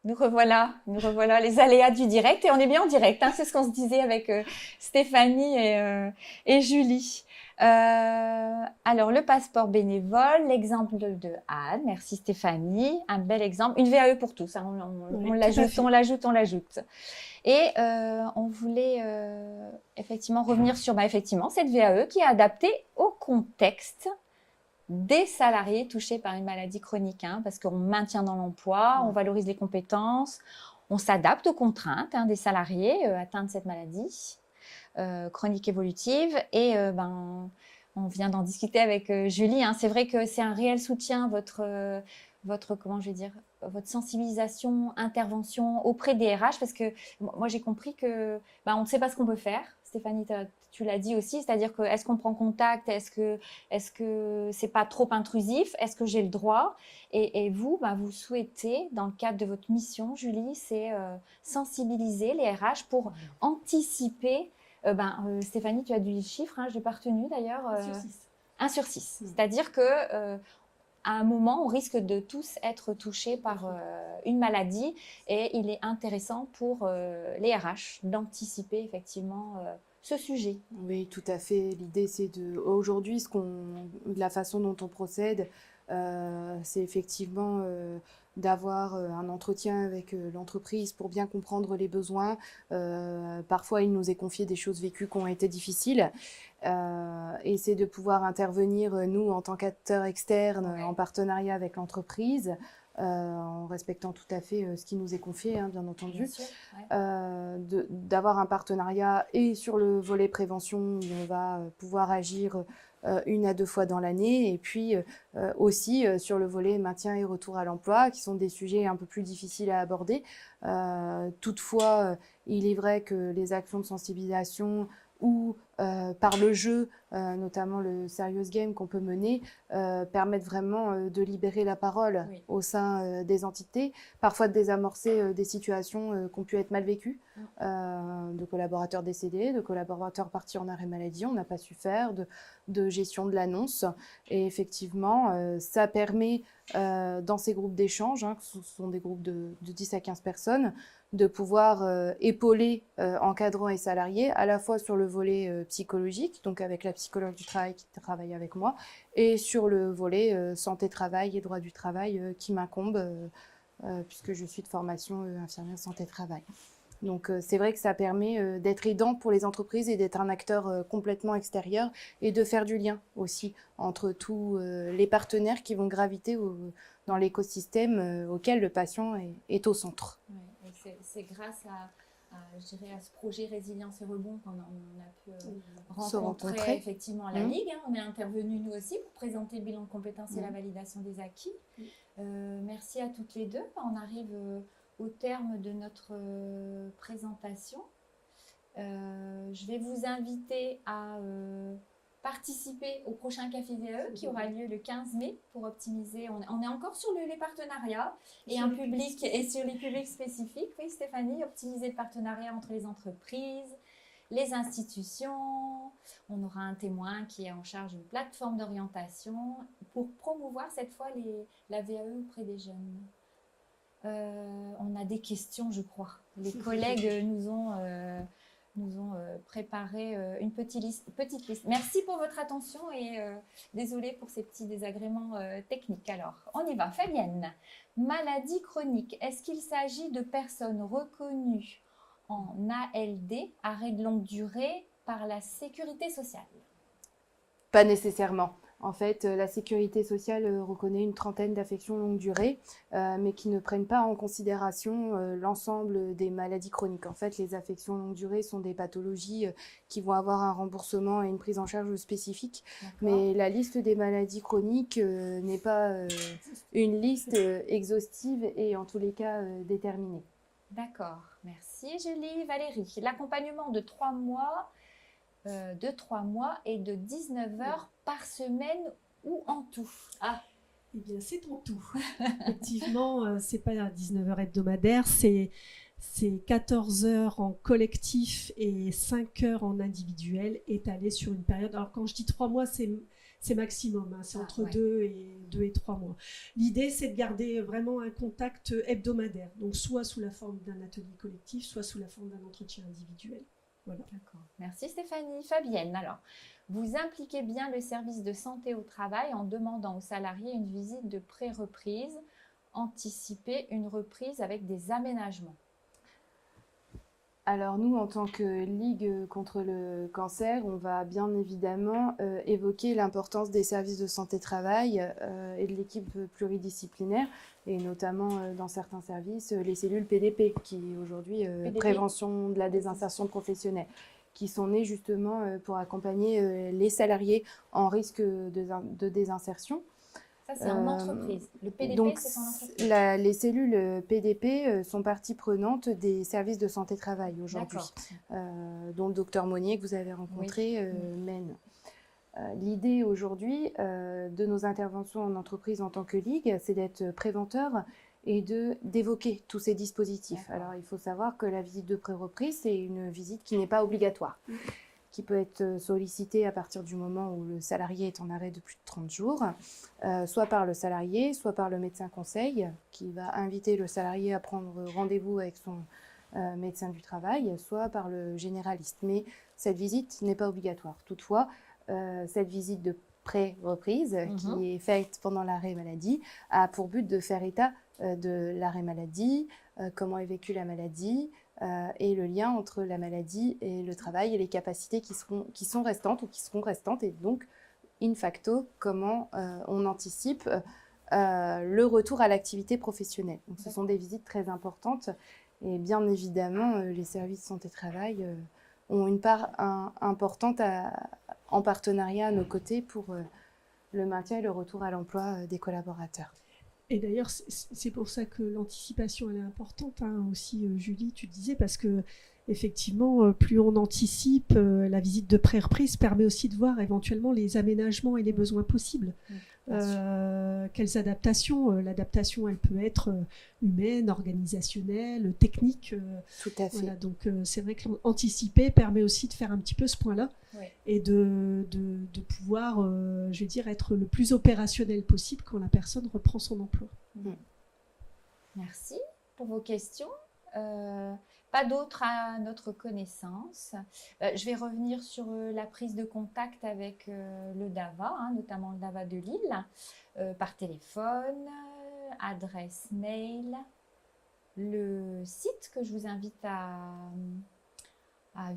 Nous revoilà, les aléas du direct et on est bien en direct, hein, c'est ce qu'on se disait avec Stéphanie et Julie. Alors, le passeport bénévole, l'exemple de Anne, merci Stéphanie, un bel exemple, une VAE pour tous, hein, on l'ajoute. Et on voulait effectivement revenir sur cette VAE qui est adaptée au contexte des salariés touchés par une maladie chronique, hein, parce qu'on maintient dans l'emploi, on valorise les compétences, on s'adapte aux contraintes des salariés atteints de cette maladie chronique évolutive. Et on vient d'en discuter avec Julie. Hein. C'est vrai que c'est un réel soutien, votre sensibilisation, intervention auprès des RH, parce que moi j'ai compris que on ne sait pas ce qu'on peut faire. Stéphanie, tu l'as dit aussi, c'est-à-dire que est-ce qu'on prend contact, est-ce que c'est pas trop intrusif, est-ce que j'ai le droit, et vous, vous souhaitez, dans le cadre de votre mission, Julie, c'est sensibiliser les RH pour anticiper. Stéphanie, tu as dit le chiffre, hein, je n'ai pas retenu d'ailleurs. 1 sur 6. C'est-à-dire que à un moment, on risque de tous être touchés par une maladie et il est intéressant pour les RH d'anticiper effectivement ce sujet. Oui, tout à fait. L'idée, c'est aujourd'hui, la façon dont on procède, c'est effectivement d'avoir un entretien avec l'entreprise pour bien comprendre les besoins. Parfois, il nous est confié des choses vécues qui ont été difficiles. Et c'est de pouvoir intervenir, nous, en tant qu'acteurs externes, en partenariat avec l'entreprise, en respectant tout à fait ce qui nous est confié, hein, bien entendu. Bien sûr, d'avoir un partenariat et sur le volet prévention, où on va pouvoir agir 1 à 2 fois dans l'année, et puis aussi sur le volet maintien et retour à l'emploi, qui sont des sujets un peu plus difficiles à aborder. Toutefois, il est vrai que les actions de sensibilisation ou par le jeu, notamment le serious game qu'on peut mener, permettent vraiment de libérer la parole au sein des entités, parfois de désamorcer des situations qui ont pu être mal vécues, de collaborateurs décédés, de collaborateurs partis en arrêt maladie, on n'a pas su faire, de gestion de l'annonce. Et effectivement, ça permet, dans ces groupes d'échange, hein, ce sont des groupes de 10 à 15 personnes, de pouvoir épauler encadrants et salariés, à la fois sur le volet psychologique, donc avec la psychologue du travail qui travaille avec moi, et sur le volet santé-travail et droit du travail qui m'incombe, puisque je suis de formation infirmière santé-travail. Donc c'est vrai que ça permet d'être aidant pour les entreprises et d'être un acteur complètement extérieur et de faire du lien aussi entre tous les partenaires qui vont graviter dans l'écosystème auquel le patient est au centre. Oui, c'est grâce je dirais, à ce projet Résilience et Rebond qu'on a pu rencontrer effectivement la Ligue. Hein. On est intervenus nous aussi pour présenter le bilan de compétences et la validation des acquis. Merci à toutes les deux. On arrive au terme de notre présentation. Je vais vous inviter à participer au prochain Café VAE qui aura lieu le 15 mai pour optimiser. On est encore sur les partenariats et un public et sur les publics spécifiques. Oui, Stéphanie, optimiser le partenariat entre les entreprises, les institutions. On aura un témoin qui est en charge d'une plateforme d'orientation pour promouvoir cette fois la VAE auprès des jeunes. On a des questions, je crois. Les collègues nous ont préparé une petite liste. Merci pour votre attention et désolée pour ces petits désagréments techniques. Alors, on y va. Fabienne, maladie chronique, est-ce qu'il s'agit de personnes reconnues en ALD, arrêt de longue durée, par la sécurité sociale? Pas nécessairement. En fait, la sécurité sociale reconnaît une trentaine d'affections longue durée, mais qui ne prennent pas en considération l'ensemble des maladies chroniques. En fait, les affections longue durée sont des pathologies qui vont avoir un remboursement et une prise en charge spécifique. Mais la liste des maladies chroniques n'est pas une liste exhaustive et en tous les cas déterminée. D'accord, merci Julie. Valérie, l'accompagnement de 3 mois et de 19 heures par semaine ou en tout? Eh bien, c'est en tout. Effectivement, c'est pas 19 heures hebdomadaires, c'est 14 heures en collectif et 5 heures en individuel étalées sur une période. Alors, quand je dis 3 mois, c'est maximum, hein, c'est entre 2 et 3 mois. L'idée, c'est de garder vraiment un contact hebdomadaire, donc soit sous la forme d'un atelier collectif, soit sous la forme d'un entretien individuel. Voilà. D'accord. Merci Stéphanie. Fabienne, alors, vous impliquez bien le service de santé au travail en demandant aux salariés une visite de pré-reprise, anticiper une reprise avec des aménagements. Alors nous, en tant que Ligue contre le cancer, on va bien évidemment évoquer l'importance des services de santé-travail et de l'équipe pluridisciplinaire, et notamment dans certains services, les cellules PDP, qui aujourd'hui, prévention de la désinsertion professionnelle, qui sont nées justement pour accompagner les salariés en risque de désinsertion. Ça, c'est en entreprise. Le PDP, donc, c'est en entreprise. Les cellules PDP sont partie prenante des services de santé-travail aujourd'hui, dont le docteur Monnier, que vous avez rencontré, mène. L'idée aujourd'hui de nos interventions en entreprise en tant que Ligue, c'est d'être préventeur et d'évoquer tous ces dispositifs. Alors, il faut savoir que la visite de pré-reprise, c'est une visite qui n'est pas obligatoire, qui peut être sollicitée à partir du moment où le salarié est en arrêt de plus de 30 jours, soit par le salarié, soit par le médecin conseil, qui va inviter le salarié à prendre rendez-vous avec son médecin du travail, soit par le généraliste. Mais cette visite n'est pas obligatoire. Toutefois, cette visite de pré-reprise, qui est faite pendant l'arrêt maladie, a pour but de faire état de l'arrêt maladie, comment est vécue la maladie, et le lien entre la maladie et le travail et les capacités qui sont restantes ou qui seront restantes, et donc, in facto, comment on anticipe le retour à l'activité professionnelle. Donc, ce sont des visites très importantes, et bien évidemment, les services santé-travail ont une part importante en partenariat à nos côtés pour le maintien et le retour à l'emploi des collaborateurs. Et d'ailleurs, c'est pour ça que l'anticipation elle est importante, hein, aussi, Julie, tu disais, parce que effectivement, plus on anticipe, la visite de pré-reprise permet aussi de voir éventuellement les aménagements et les besoins possibles. Quelles adaptations? L'adaptation, elle peut être humaine, organisationnelle, technique. Tout à fait. Voilà, donc, c'est vrai que l'anticiper permet aussi de faire un petit peu ce point-là, et de pouvoir, je vais dire, être le plus opérationnel possible quand la personne reprend son emploi. Merci pour vos questions. Pas d'autres à notre connaissance. Je vais revenir sur la prise de contact avec le DAVA, hein, notamment le DAVA de Lille, par téléphone, adresse mail, le site que je vous invite à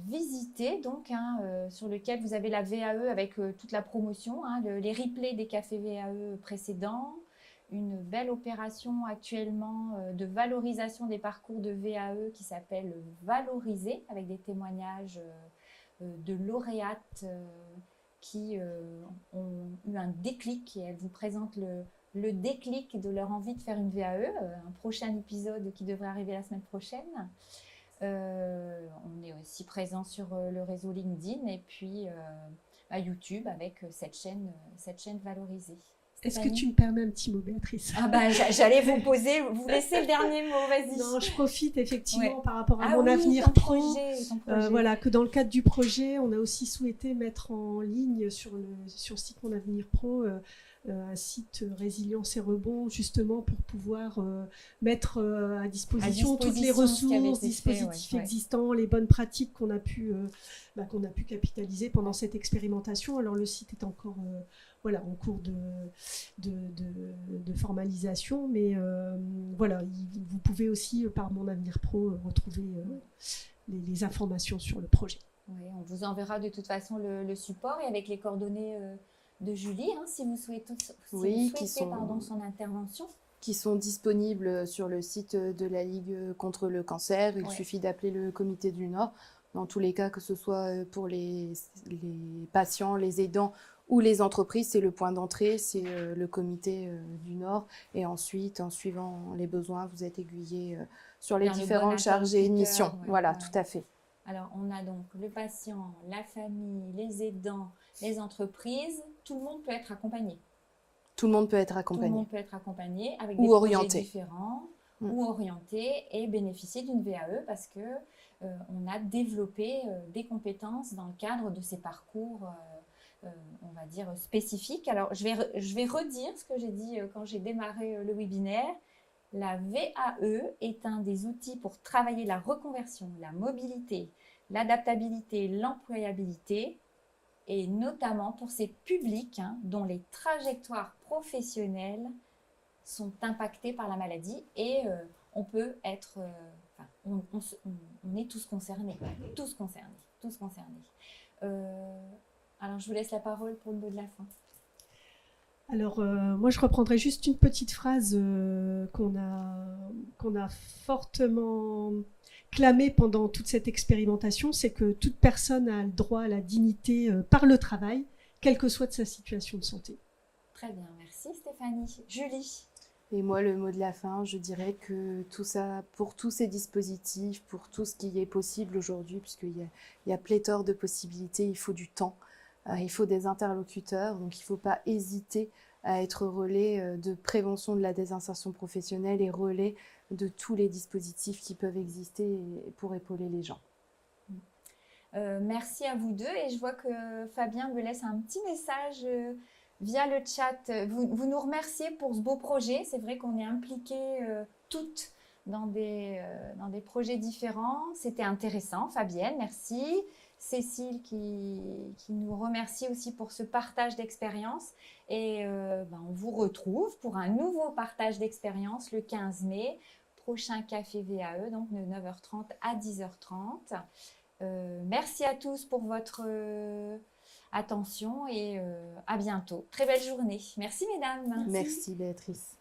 visiter, donc, hein, sur lequel vous avez la VAE avec toute la promotion, hein, les replays des cafés VAE précédents, une belle opération actuellement de valorisation des parcours de VAE qui s'appelle Valoriser, avec des témoignages de lauréates qui ont eu un déclic, et elles vous présentent le déclic de leur envie de faire une VAE, un prochain épisode qui devrait arriver la semaine prochaine. On est aussi présent sur le réseau LinkedIn et puis à YouTube avec cette chaîne valorisée. Est-ce que tu me permets un petit mot, Béatrice? Ah bah, j'allais vous laisser le dernier mot, vas-y. Non, je profite effectivement Ouais. par rapport à mon oui, avenir ton pro. projet. Voilà, que dans le cadre du projet, on a aussi souhaité mettre en ligne sur le site Mon Avenir Pro un site résilience et rebond, justement pour pouvoir mettre à disposition toutes les ressources, dispositifs existants, les bonnes pratiques qu'on a pu capitaliser pendant cette expérimentation. Alors le site est encore en cours de formalisation, mais voilà, vous pouvez aussi par Mon Avenir Pro retrouver les informations sur le projet. Oui, on vous enverra de toute façon le support et avec les coordonnées de Julie, si vous souhaitez, son intervention. Qui sont disponibles sur le site de la Ligue contre le cancer. Il suffit d'appeler le Comité du Nord. Dans tous les cas, que ce soit pour les patients, les aidants ou les entreprises, c'est le point d'entrée, c'est le Comité du Nord. Et ensuite, en suivant les besoins, vous êtes aiguillé sur les différentes chargées de mission. Voilà, tout à fait. Alors, on a donc le patient, la famille, les aidants, les entreprises. Tout le monde peut être accompagné. Tout le monde peut être accompagné. Tout le monde peut être accompagné avec ou des orienté. projets différents ou orienté et bénéficier d'une VAE parce que on a développé des compétences dans le cadre de ces parcours, on va dire, spécifiques. Alors, je vais redire ce que j'ai dit quand j'ai démarré le webinaire. La VAE est un des outils pour travailler la reconversion, la mobilité, l'adaptabilité, l'employabilité, et notamment pour ces publics dont les trajectoires professionnelles sont impactées par la maladie et on peut être, on est tous concernés, tous concernés. Alors je vous laisse la parole pour le mot de la fin. Alors, moi, je reprendrai juste une petite phrase qu'on a fortement clamée pendant toute cette expérimentation, c'est que toute personne a le droit à la dignité par le travail, quelle que soit sa situation de santé. Très bien, merci Stéphanie. Julie? Et moi, le mot de la fin, je dirais que tout ça, pour tous ces dispositifs, pour tout ce qui est possible aujourd'hui, puisqu'il y a pléthore de possibilités, il faut du temps. Il faut des interlocuteurs, donc il ne faut pas hésiter à être relais de prévention de la désinsertion professionnelle et relais de tous les dispositifs qui peuvent exister pour épauler les gens. Merci à vous deux et je vois que Fabien me laisse un petit message via le chat. Vous nous remerciez pour ce beau projet. C'est vrai qu'on est impliquées toutes dans des projets différents. C'était intéressant, Fabienne, merci. Cécile qui nous remercie aussi pour ce partage d'expérience. Et on vous retrouve pour un nouveau partage d'expérience le 15 mai, prochain café VAE, donc de 9h30 à 10h30. Merci à tous pour votre attention et à bientôt. Très belle journée. Merci mesdames. Merci Béatrice.